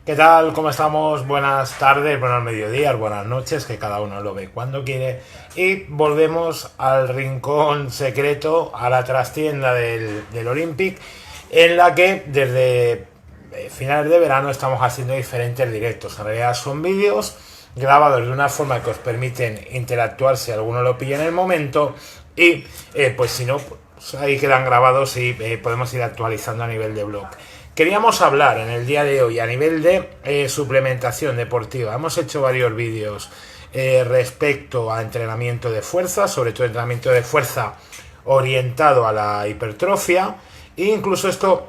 ¿Qué tal? ¿Cómo estamos? Buenas tardes, buenos mediodías, buenas noches, que cada uno lo ve cuando quiere. Y volvemos al rincón secreto, a la trastienda del Olympic, en la que desde finales de verano estamos haciendo diferentes directos. En realidad son vídeos grabados de una forma que os permiten interactuar si alguno lo pilla en el momento y pues si no, pues ahí quedan grabados y podemos ir actualizando a nivel de blog. Queríamos hablar en el día de hoy a nivel de suplementación deportiva. Hemos hecho varios vídeos respecto a entrenamiento de fuerza, sobre todo entrenamiento de fuerza orientado a la hipertrofia, e incluso esto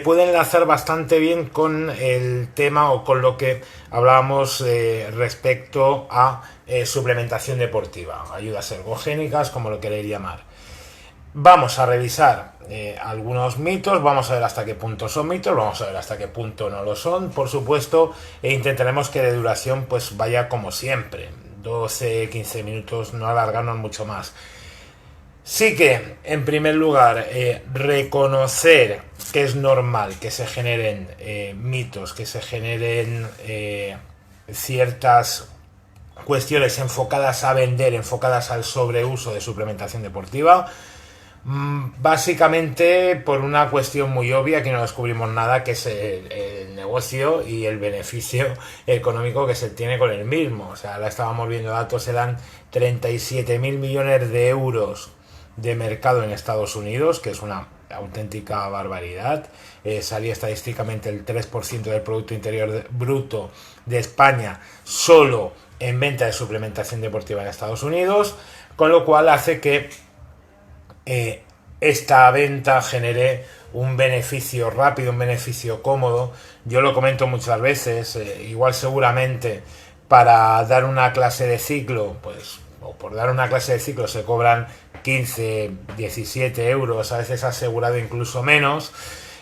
puede enlazar bastante bien con el tema o con lo que hablábamos respecto a suplementación deportiva, ayudas ergogénicas, como lo queréis llamar. Vamos a revisar algunos mitos, vamos a ver hasta qué punto son mitos, vamos a ver hasta qué punto no lo son, por supuesto, e intentaremos que de duración pues vaya como siempre, 12-15 minutos, no alargarnos mucho más. Sí que, en primer lugar, reconocer que es normal que se generen mitos, que se generen ciertas cuestiones enfocadas a vender, enfocadas al sobreuso de suplementación deportiva. Básicamente por una cuestión muy obvia que no descubrimos nada, que es el negocio y el beneficio económico que se tiene con el mismo. O sea, ahora estábamos viendo datos, eran 37.000 millones de euros de mercado en Estados Unidos, que es una auténtica barbaridad. Salía estadísticamente el 3% del Producto Interior Bruto de España solo en venta de suplementación deportiva en Estados Unidos, con lo cual hace que esta venta genere un beneficio rápido, un beneficio cómodo. Yo lo comento muchas veces, igual seguramente para dar una clase de ciclo, pues, o por dar una clase de ciclo se cobran 15, 17 euros, a veces asegurado incluso menos,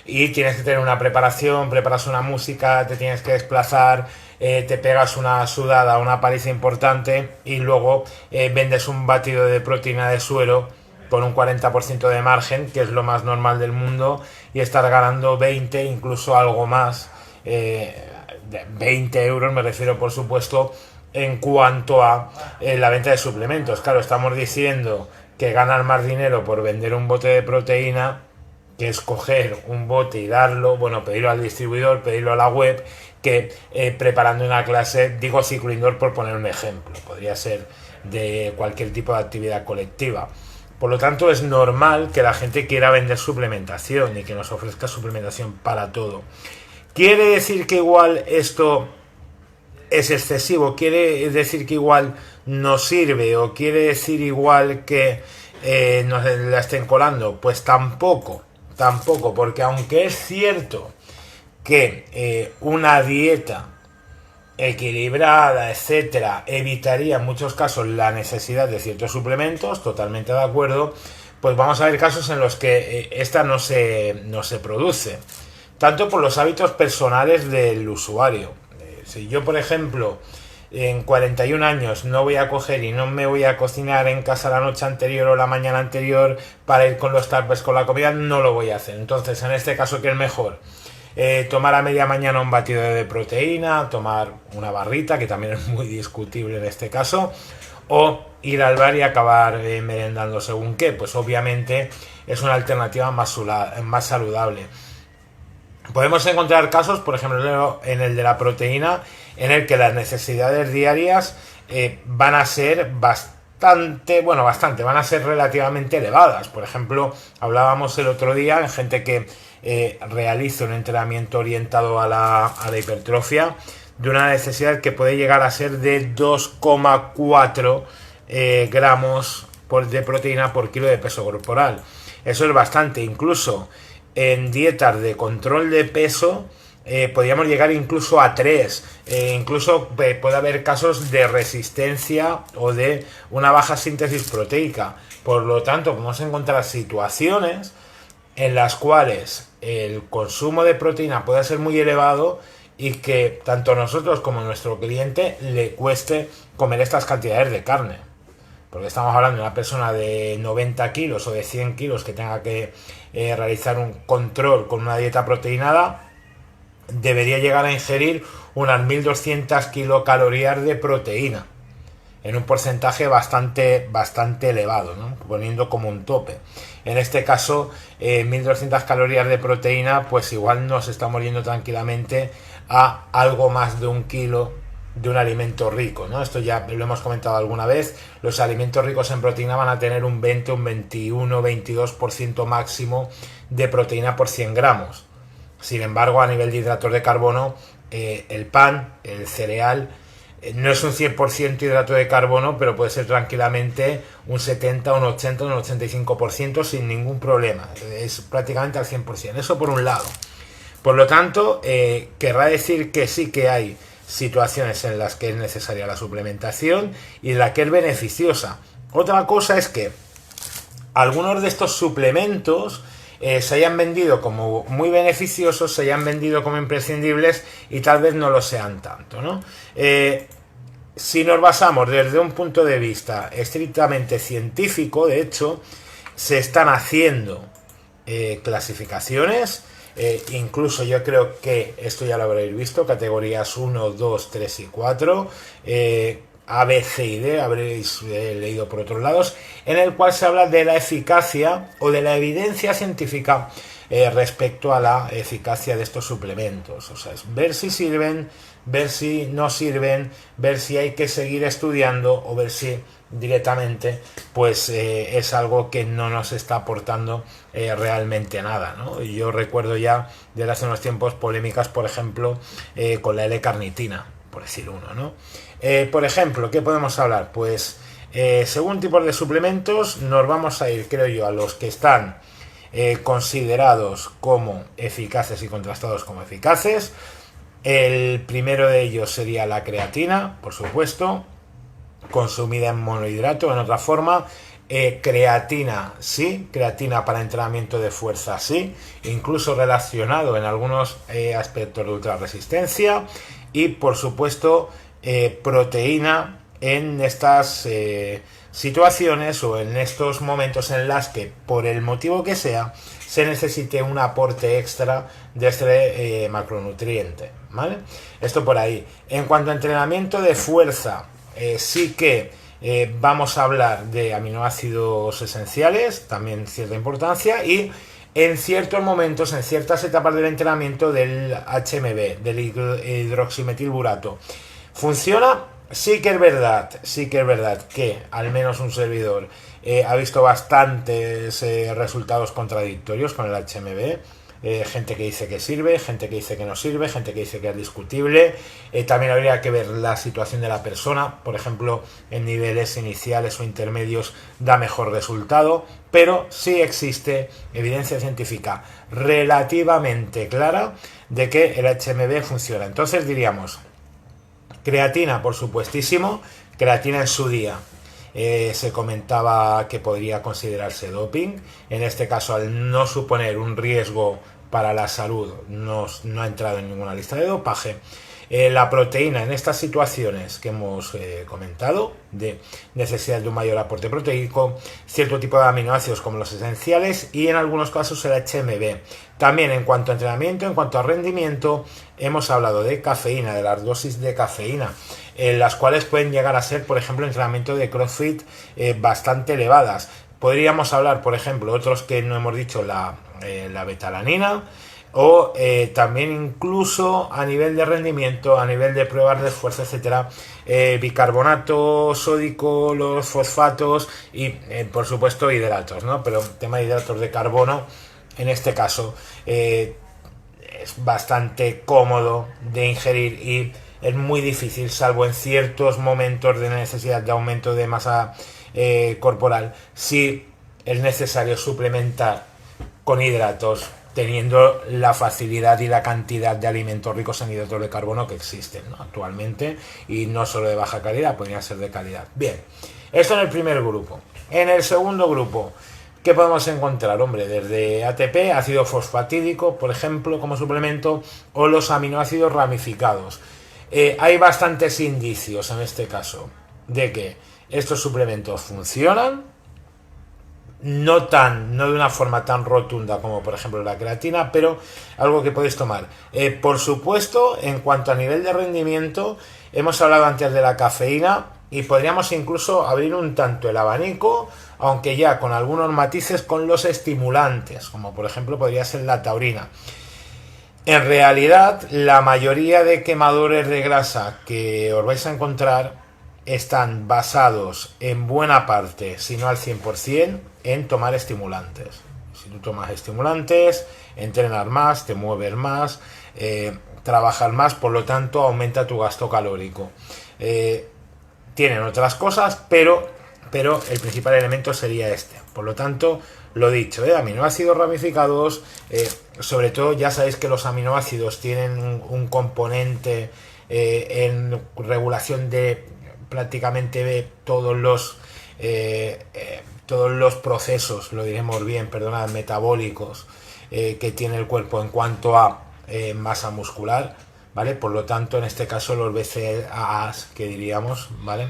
y tienes que tener una preparación, preparas una música, te tienes que desplazar, te pegas una sudada, una paliza importante y luego vendes un batido de proteína de suero con un 40% de margen, que es lo más normal del mundo, y estar ganando 20, incluso algo más, 20 euros me refiero por supuesto, en cuanto a la venta de suplementos. Claro, estamos diciendo que ganan más dinero por vender un bote de proteína, que es coger un bote y darlo, bueno, pedirlo al distribuidor, pedirlo a la web, que preparando una clase, digo ciclo indoor por poner un ejemplo, podría ser de cualquier tipo de actividad colectiva. Por lo tanto, es normal que la gente quiera vender suplementación y que nos ofrezca suplementación para todo. ¿Quiere decir que igual esto es excesivo? ¿Quiere decir que igual no sirve? ¿O quiere decir igual que nos la estén colando? Pues tampoco, tampoco, porque aunque es cierto que una dieta equilibrada, etcétera, evitaría en muchos casos la necesidad de ciertos suplementos, totalmente de acuerdo, pues vamos a ver casos en los que esta no se produce, tanto por los hábitos personales del usuario. Si yo, por ejemplo, en 41 años no voy a coger y no me voy a cocinar en casa la noche anterior o la mañana anterior para ir con los tuppers con la comida, no lo voy a hacer. Entonces, en este caso, ¿qué es mejor? Tomar a media mañana un batido de proteína, tomar una barrita, que también es muy discutible en este caso, o ir al bar y acabar merendando según qué. Pues obviamente es una alternativa más saludable. Podemos encontrar casos, por ejemplo, en el de la proteína, en el que las necesidades diarias van a ser van a ser relativamente elevadas. Por ejemplo, hablábamos el otro día en gente que realiza un entrenamiento orientado a la hipertrofia, de una necesidad que puede llegar a ser de 2,4 gramos de proteína por kilo de peso corporal. Eso es bastante. Incluso en dietas de control de peso podríamos llegar incluso a 3. Incluso puede haber casos de resistencia o de una baja síntesis proteica. Por lo tanto, podemos encontrar situaciones en las cuales el consumo de proteína puede ser muy elevado y que tanto nosotros como nuestro cliente le cueste comer estas cantidades de carne. Porque estamos hablando de una persona de 90 kilos o de 100 kilos que tenga que realizar un control con una dieta proteinada, debería llegar a ingerir unas 1200 kilocalorías de proteína, en un porcentaje bastante elevado, ¿no? Poniendo como un tope. En este caso, 1200 calorías de proteína, pues igual nos estamos yendo tranquilamente a algo más de 1 kilo de un alimento rico, ¿no? Esto ya lo hemos comentado alguna vez. Los alimentos ricos en proteína van a tener un 20, un 21, 22% máximo de proteína por 100 gramos. Sin embargo, a nivel de hidratos de carbono, el pan, el cereal, no es un 100% hidrato de carbono, pero puede ser tranquilamente un 70, un 80, un 85% sin ningún problema. Es prácticamente al 100%. Eso por un lado. Por lo tanto, querrá decir que sí que hay situaciones en las que es necesaria la suplementación y en la que es beneficiosa. Otra cosa es que algunos de estos suplementos se hayan vendido como muy beneficiosos, se hayan vendido como imprescindibles y tal vez no lo sean tanto, ¿no? Si nos basamos desde un punto de vista estrictamente científico, de hecho, se están haciendo clasificaciones, incluso yo creo que esto ya lo habréis visto, categorías 1, 2, 3 y 4, A, B, C y D, habréis leído por otros lados, en el cual se habla de la eficacia o de la evidencia científica respecto a la eficacia de estos suplementos. O sea, es ver si sirven, ver si no sirven, ver si hay que seguir estudiando o ver si directamente pues es algo que no nos está aportando realmente nada, ¿no? Yo recuerdo ya desde hace unos tiempos polémicas, por ejemplo, con la L-carnitina, por decir uno, ¿no? Por ejemplo, ¿qué podemos hablar? Pues según tipos de suplementos nos vamos a ir, creo yo, a los que están considerados como eficaces y contrastados como eficaces. El primero de ellos sería la creatina, por supuesto, consumida en monohidrato, en otra forma. Creatina sí, creatina para entrenamiento de fuerza sí, incluso relacionado en algunos aspectos de ultrarresistencia. Y por supuesto proteína en estas situaciones o en estos momentos en las que por el motivo que sea se necesite un aporte extra de este macronutriente, ¿vale? Esto por ahí. En cuanto a entrenamiento de fuerza, sí que vamos a hablar de aminoácidos esenciales, también cierta importancia, y en ciertos momentos, en ciertas etapas del entrenamiento del HMB, del hidroximetilburato. ¿Funciona? Sí que es verdad que al menos un servidor ha visto bastantes resultados contradictorios con el HMB. Gente que dice que sirve, gente que dice que no sirve, gente que dice que es discutible. También habría que ver la situación de la persona. Por ejemplo, en niveles iniciales o intermedios da mejor resultado, pero sí existe evidencia científica relativamente clara de que el HMB funciona. Entonces diríamos, creatina, por supuestísimo, creatina en su día. Se comentaba que podría considerarse doping. En este caso, al no suponer un riesgo para la salud, no ha entrado en ninguna lista de dopaje. La proteína en estas situaciones que hemos comentado, de necesidad de un mayor aporte proteico, cierto tipo de aminoácidos como los esenciales y en algunos casos el HMB. También en cuanto a entrenamiento, en cuanto a rendimiento, hemos hablado de cafeína, de las dosis de cafeína, las cuales pueden llegar a ser, por ejemplo, entrenamiento de CrossFit bastante elevadas. Podríamos hablar, por ejemplo, otros que no hemos dicho, la betalanina, o también incluso a nivel de rendimiento, a nivel de pruebas de esfuerzo, etcétera, bicarbonato sódico, los fosfatos y por supuesto hidratos, ¿no? Pero el tema de hidratos de carbono, en este caso, es bastante cómodo de ingerir y es muy difícil, salvo en ciertos momentos de necesidad de aumento de masa corporal, si es necesario suplementar con hidratos, teniendo la facilidad y la cantidad de alimentos ricos en hidratos de carbono que existen, ¿no? Actualmente, y no solo de baja calidad, podrían ser de calidad. Bien, esto en el primer grupo. En el segundo grupo, ¿qué podemos encontrar? Hombre, desde ATP, ácido fosfatídico, por ejemplo, como suplemento, o los aminoácidos ramificados. Hay bastantes indicios en este caso de que estos suplementos funcionan, no de una forma tan rotunda como por ejemplo la creatina, pero algo que podéis tomar. Por supuesto, en cuanto a nivel de rendimiento, hemos hablado antes de la cafeína y podríamos incluso abrir un tanto el abanico, aunque ya con algunos matices con los estimulantes, como por ejemplo podría ser la taurina. En realidad, la mayoría de quemadores de grasa que os vais a encontrar están basados en buena parte, si no al 100%, en tomar estimulantes. Si tú tomas estimulantes, entrenas más, te mueves más, trabajas más, por lo tanto aumenta tu gasto calórico. Tienen otras cosas, pero el principal elemento sería este. Por lo tanto, lo dicho, aminoácidos ramificados, sobre todo ya sabéis que los aminoácidos tienen un componente en regulación de prácticamente de todos los procesos, lo diremos bien, perdonad, metabólicos que tiene el cuerpo en cuanto a masa muscular, ¿vale? Por lo tanto, en este caso los BCAAs que diríamos, ¿vale?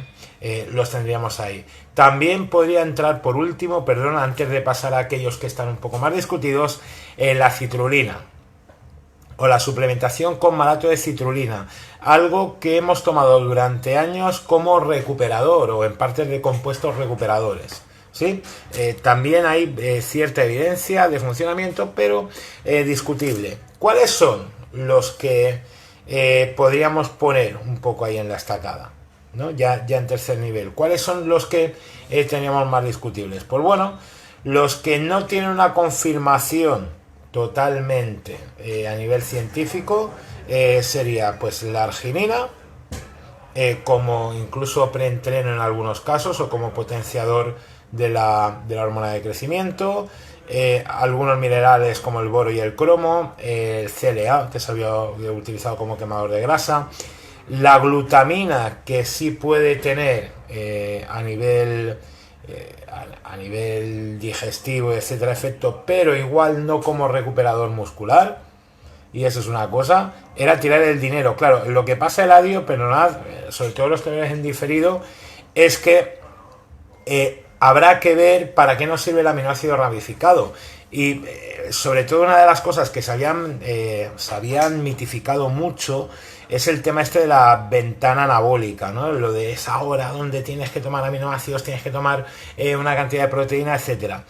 Los tendríamos ahí. También podría entrar por último, perdón, antes de pasar a aquellos que están un poco más discutidos, la citrulina o la suplementación con malato de citrulina, algo que hemos tomado durante años como recuperador o en partes de compuestos recuperadores. ¿Sí? También hay cierta evidencia de funcionamiento, pero discutible. ¿Cuáles son los que podríamos poner un poco ahí en la estacada, ¿no? Ya en tercer nivel? ¿Cuáles son los que teníamos más discutibles? Pues bueno, los que no tienen una confirmación totalmente a nivel científico sería pues la arginina, como incluso preentreno en algunos casos o como potenciador de la hormona de crecimiento, algunos minerales como el boro y el cromo, el CLA que se había utilizado como quemador de grasa, la glutamina que sí puede tener a nivel digestivo, etcétera, efecto, pero igual no como recuperador muscular. Y eso es una cosa, era tirar el dinero. Claro, lo que pasa, Eladio, perdonad, sobre todo los que ven en diferido, es que habrá que ver para qué nos sirve el aminoácido ramificado. Y sobre todo una de las cosas que se habían mitificado mucho es el tema este de la ventana anabólica, ¿no? Lo de esa hora donde tienes que tomar aminoácidos, tienes que tomar una cantidad de proteína, etcétera.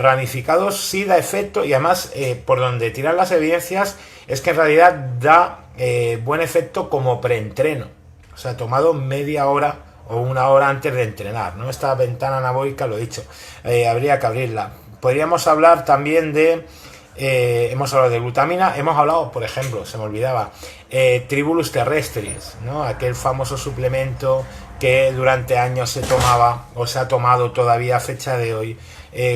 Ramificados sí da efecto y además por donde tiran las evidencias es que en realidad da buen efecto como preentreno, o sea, tomado media hora o una hora antes de entrenar, ¿no? Esta ventana anabólica, lo he dicho, habría que abrirla. Podríamos hablar también de hemos hablado de glutamina, hemos hablado, por ejemplo, se me olvidaba, Tribulus terrestris, ¿no? Aquel famoso suplemento que durante años se tomaba o se ha tomado todavía a fecha de hoy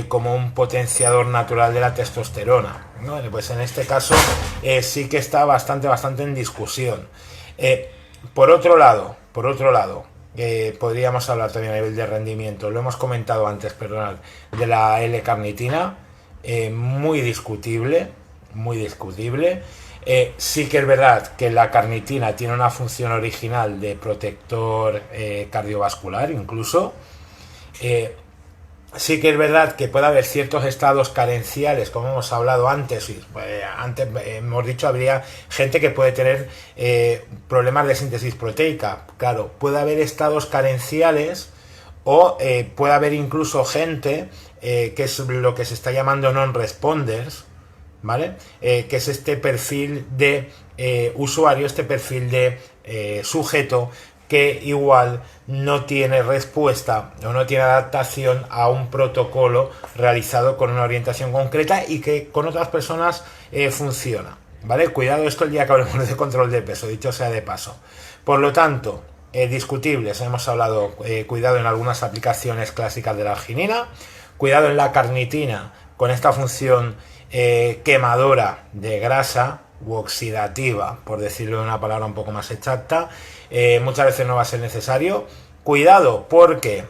como un potenciador natural de la testosterona, ¿no? Pues en este caso sí que está bastante en discusión. Por otro lado, podríamos hablar también a nivel de rendimiento, lo hemos comentado antes, perdonad, de la L-carnitina, muy discutible. Sí que es verdad que la carnitina tiene una función original de protector cardiovascular incluso. Sí que es verdad que puede haber ciertos estados carenciales, como hemos hablado antes. Antes hemos dicho, habría gente que puede tener problemas de síntesis proteica. Claro, puede haber estados carenciales o puede haber incluso gente que es lo que se está llamando non-responders, ¿vale? Que es este perfil de usuario, este perfil de sujeto que igual no tiene respuesta o no tiene adaptación a un protocolo realizado con una orientación concreta y que con otras personas funciona, ¿vale? Cuidado esto el día que hablemos de control de peso, dicho sea de paso. Por lo tanto, discutibles, hemos hablado, cuidado en algunas aplicaciones clásicas de la arginina, cuidado en la carnitina con esta función quemadora de grasa u oxidativa, por decirlo de una palabra un poco más exacta. Muchas veces no va a ser necesario. Cuidado porque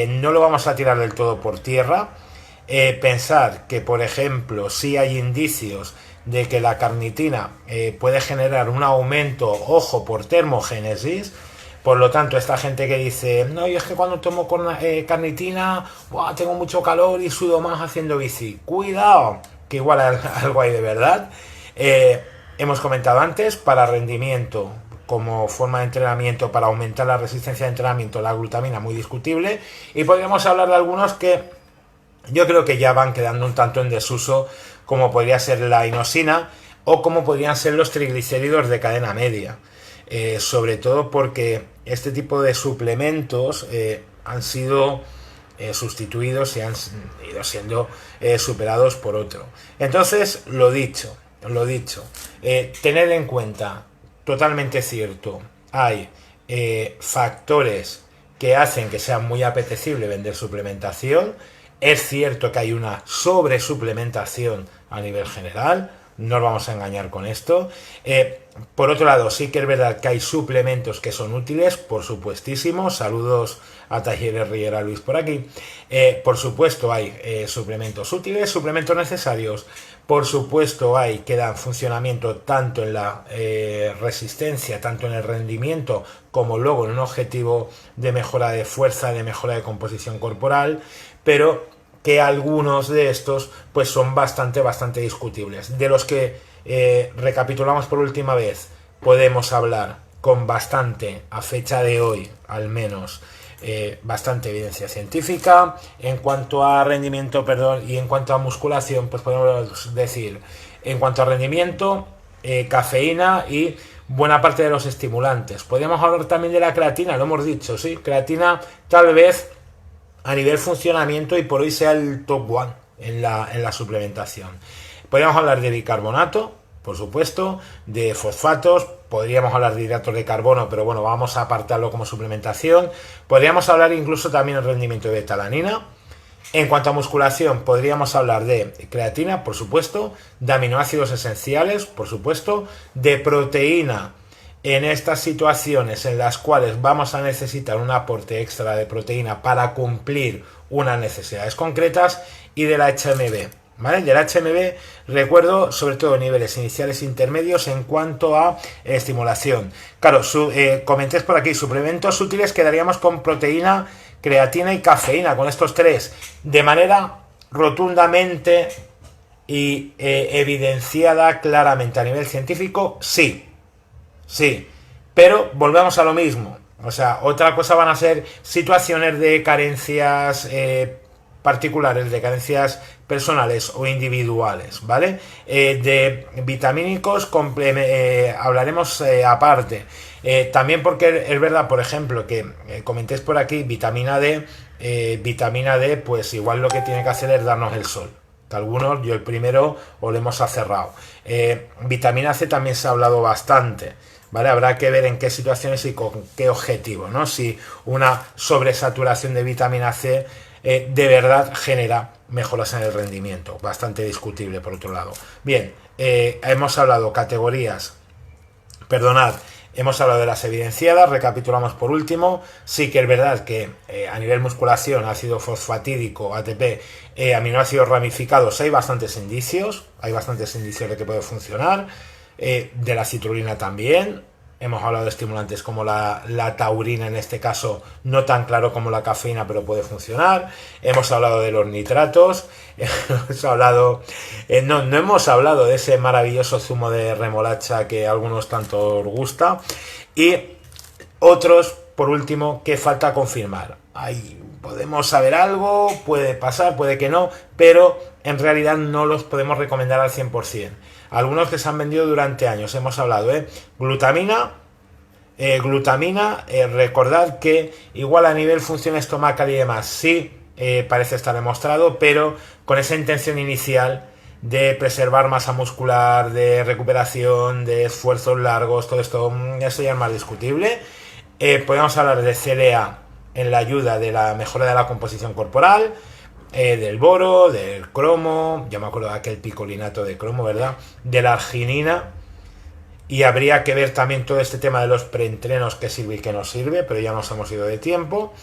no lo vamos a tirar del todo por tierra. Pensar que, por ejemplo, sí hay indicios de que la carnitina puede generar un aumento, ojo, por termogénesis, Por lo tanto, esta gente que dice, no, yo es que cuando tomo carnitina, ¡buah!, tengo mucho calor y sudo más haciendo bici. Cuidado, que igual algo hay de verdad. Hemos comentado antes, para rendimiento, como forma de entrenamiento, para aumentar la resistencia de entrenamiento, la glutamina muy discutible. Y podríamos hablar de algunos que yo creo que ya van quedando un tanto en desuso, como podría ser la inosina o como podrían ser los triglicéridos de cadena media. Sobre todo porque este tipo de suplementos han sido sustituidos y han ido siendo superados por otro. Entonces, lo dicho, tener en cuenta, totalmente cierto, hay factores que hacen que sea muy apetecible vender suplementación. Es cierto que hay una sobresuplementación a nivel general, no nos vamos a engañar con esto. Por otro lado, sí que es verdad que hay suplementos que son útiles, por supuestísimo. Saludos a Talleres Riera Luis por aquí. Por supuesto hay suplementos útiles, suplementos necesarios. Por supuesto hay que dan funcionamiento tanto en la resistencia, tanto en el rendimiento, como luego en un objetivo de mejora de fuerza, de mejora de composición corporal, pero que algunos de estos pues son bastante discutibles. De los que recapitulamos por última vez, podemos hablar con bastante, a fecha de hoy al menos, bastante evidencia científica. En cuanto a rendimiento, y en cuanto a musculación, pues podemos decir, en cuanto a rendimiento, cafeína y buena parte de los estimulantes. Podríamos hablar también de la creatina, lo hemos dicho, sí, creatina tal vez a nivel funcionamiento y por hoy sea el top one en la suplementación. Podríamos hablar de bicarbonato, por supuesto, de fosfatos, podríamos hablar de hidratos de carbono, pero bueno, vamos a apartarlo como suplementación. Podríamos hablar incluso también del rendimiento de betalanina. En cuanto a musculación, podríamos hablar de creatina, por supuesto, de aminoácidos esenciales, por supuesto, de proteína en estas situaciones en las cuales vamos a necesitar un aporte extra de proteína para cumplir unas necesidades concretas, y de la HMB, ¿vale? De la HMB recuerdo sobre todo niveles iniciales e intermedios en cuanto a estimulación. Claro, comentéis por aquí, suplementos útiles, quedaríamos con proteína, creatina y cafeína, con estos tres, de manera rotundamente y evidenciada claramente a nivel científico, sí, pero volvemos a lo mismo. O sea, otra cosa van a ser situaciones de carencias particulares, de carencias personales o individuales, ¿vale? De vitamínicos hablaremos aparte. También porque es verdad, por ejemplo, que comentéis por aquí vitamina D, pues igual lo que tiene que hacer es darnos el sol. Que algunos, yo el primero, o lo hemos cerrado. Vitamina C también se ha hablado bastante, ¿vale? Habrá que ver en qué situaciones y con qué objetivo, ¿no? Si una sobresaturación de vitamina C de verdad genera mejoras en el rendimiento, bastante discutible por otro lado. Bien, hemos hablado hemos hablado de las evidenciadas, recapitulamos por último. Sí que es verdad que a nivel musculación, ácido fosfatídico, ATP, aminoácidos ramificados, hay bastantes indicios de que puede funcionar. De la citrulina también. Hemos hablado de estimulantes como la taurina, en este caso no tan claro como la cafeína, pero puede funcionar. Hemos hablado de los nitratos. No hemos hablado de ese maravilloso zumo de remolacha que a algunos tanto os gusta. Y otros, por último, que falta confirmar. Podemos saber algo, puede pasar, puede que no, pero en realidad no los podemos recomendar al 100%. Algunos que se han vendido durante años, hemos hablado, glutamina, recordad que igual a nivel función estomacal y demás, sí, parece estar demostrado, pero con esa intención inicial de preservar masa muscular, de recuperación, de esfuerzos largos, todo esto, eso ya es más discutible. Podemos hablar de CLA en la ayuda de la mejora de la composición corporal, del boro, del cromo, ya me acuerdo de aquel picolinato de cromo, ¿verdad? De la arginina, y habría que ver también todo este tema de los preentrenos, que sirve y que no sirve, pero ya nos hemos ido de tiempo.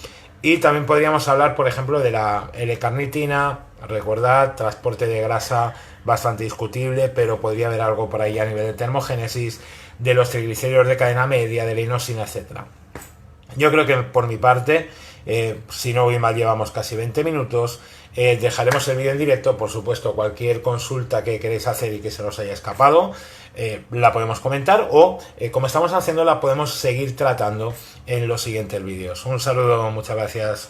Y también podríamos hablar, por ejemplo, de la L-carnitina, recordad, transporte de grasa bastante discutible, pero podría haber algo por ahí a nivel de termogénesis, de los triglicéridos de cadena media, de la inosina, etcétera. Yo creo que por mi parte, si no voy mal, llevamos casi 20 minutos. Dejaremos el vídeo en directo. Por supuesto, cualquier consulta que queréis hacer y que se nos haya escapado, la podemos comentar, o como estamos haciendo, la podemos seguir tratando en los siguientes vídeos. Un saludo, muchas gracias.